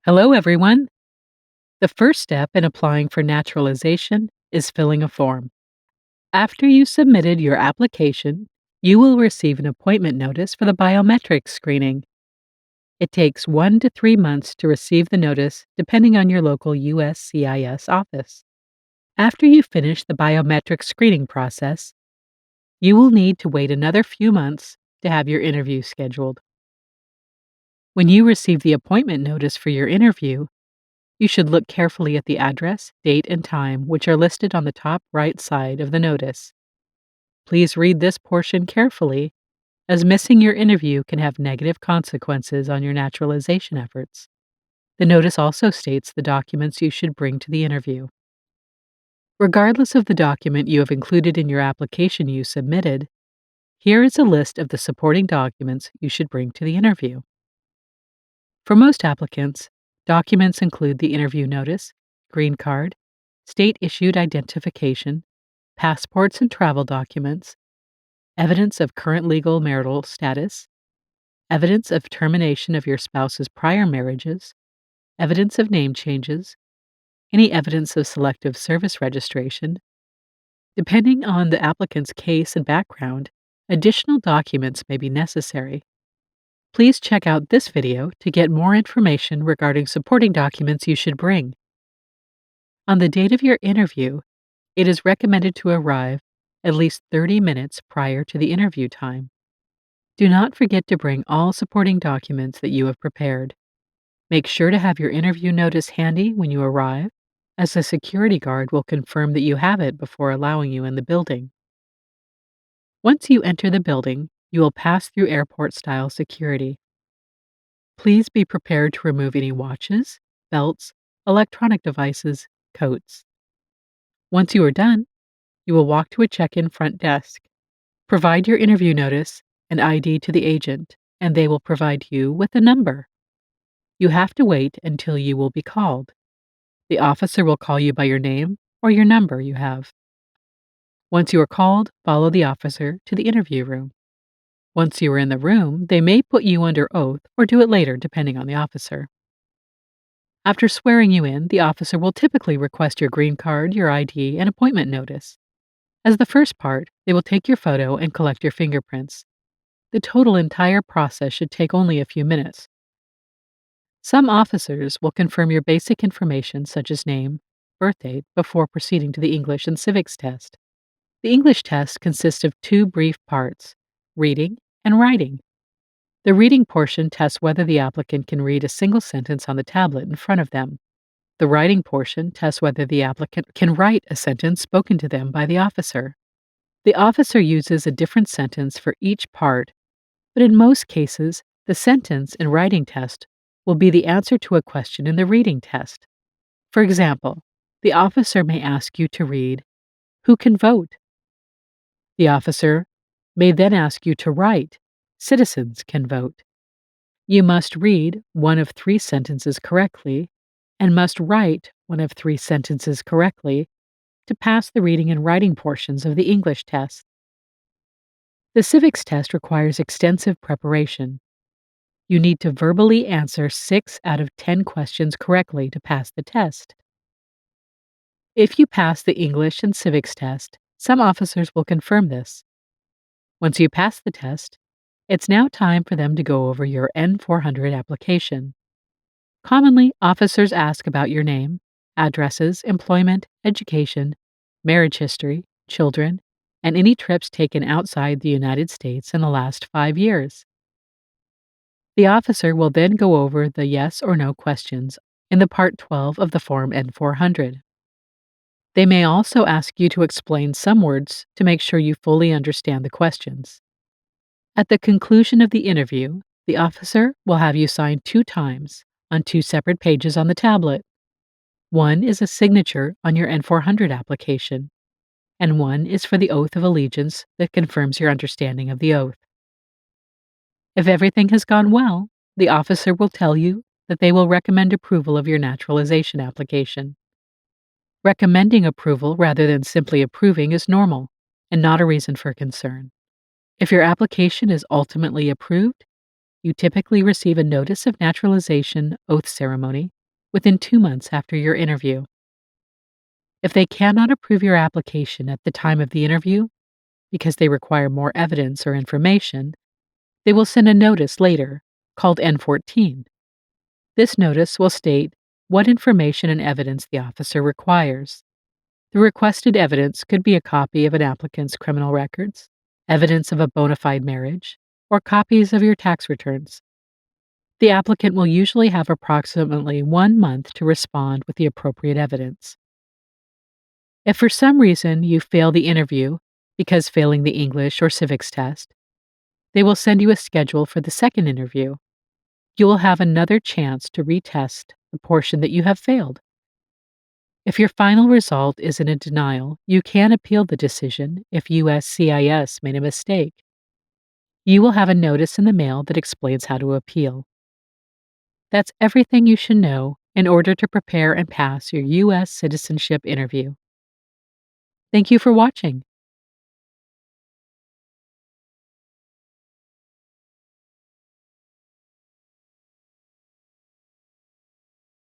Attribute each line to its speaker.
Speaker 1: Hello, everyone. The first step in applying for naturalization is filling a form. After you submitted your application, you will receive an appointment notice for the biometrics screening. It takes 1 to 3 months to receive the notice, depending on your local USCIS office. After you finish the biometric screening process, you will need to wait another few months to have your interview scheduled. When you receive the appointment notice for your interview, you should look carefully at the address, date, and time, which are listed on the top right side of the notice. Please read this portion carefully, as missing your interview can have negative consequences on your naturalization efforts. The notice also states the documents you should bring to the interview. Regardless of the document you have included in your application you submitted, here is a list of the supporting documents you should bring to the interview. For most applicants, documents include the interview notice, green card, state-issued identification, passports and travel documents, evidence of current legal marital status, evidence of termination of your spouse's prior marriages, evidence of name changes, any evidence of selective service registration. Depending on the applicant's case and background, additional documents may be necessary. Please check out this video to get more information regarding supporting documents you should bring. On the date of your interview, it is recommended to arrive at least 30 minutes prior to the interview time. Do not forget to bring all supporting documents that you have prepared. Make sure to have your interview notice handy when you arrive, as a security guard will confirm that you have it before allowing you in the building. Once you enter the building, you will pass through airport-style security. Please be prepared to remove any watches, belts, electronic devices, coats. Once you are done, you will walk to a check-in front desk. Provide your interview notice and ID to the agent, and they will provide you with a number. You have to wait until you will be called. The officer will call you by your name or your number you have. Once you are called, follow the officer to the interview room. Once you are in the room, they may put you under oath or do it later, depending on the officer. After swearing you in, the officer will typically request your green card, your ID, and appointment notice. As the first part, they will take your photo and collect your fingerprints. The entire process should take only a few minutes. Some officers will confirm your basic information such as name, birth date, before proceeding to the English and civics test. The English test consists of two brief parts, reading and writing. The reading portion tests whether the applicant can read a single sentence on the tablet in front of them. The writing portion tests whether the applicant can write a sentence spoken to them by the officer. The officer uses a different sentence for each part, but in most cases, the sentence and writing test will be the answer to a question in the reading test. For example, the officer may ask you to read, "Who can vote?" The officer may then ask you to write, "Citizens can vote." You must read one of 3 sentences correctly and must write one of 3 sentences correctly to pass the reading and writing portions of the English test. The civics test requires extensive preparation. You need to verbally answer 6 out of 10 questions correctly to pass the test. If you pass the English and civics test, some officers will confirm this. Once you pass the test, it's now time for them to go over your N-400 application. Commonly, officers ask about your name, addresses, employment, education, marriage history, children, and any trips taken outside the United States in the last 5 years. The officer will then go over the yes or no questions in the Part 12 of the Form N-400. They may also ask you to explain some words to make sure you fully understand the questions. At the conclusion of the interview, the officer will have you sign 2 times on 2 separate pages on the tablet. One is a signature on your N-400 application, and one is for the oath of allegiance that confirms your understanding of the oath. If everything has gone well, the officer will tell you that they will recommend approval of your naturalization application. Recommending approval rather than simply approving is normal and not a reason for concern. If your application is ultimately approved, you typically receive a notice of naturalization oath ceremony within 2 months after your interview. If they cannot approve your application at the time of the interview because they require more evidence or information, they will send a notice later called N14. This notice will state what information and evidence the officer requires. The requested evidence could be a copy of an applicant's criminal records, evidence of a bona fide marriage, or copies of your tax returns. The applicant will usually have approximately 1 month to respond with the appropriate evidence. If for some reason you fail the interview because failing the English or civics test, they will send you a schedule for the second interview. You will have another chance to retest the portion that you have failed. If your final result is in a denial, you can appeal the decision if USCIS made a mistake. You will have a notice in the mail that explains how to appeal. That's everything you should know in order to prepare and pass your US citizenship interview. Thank you for watching.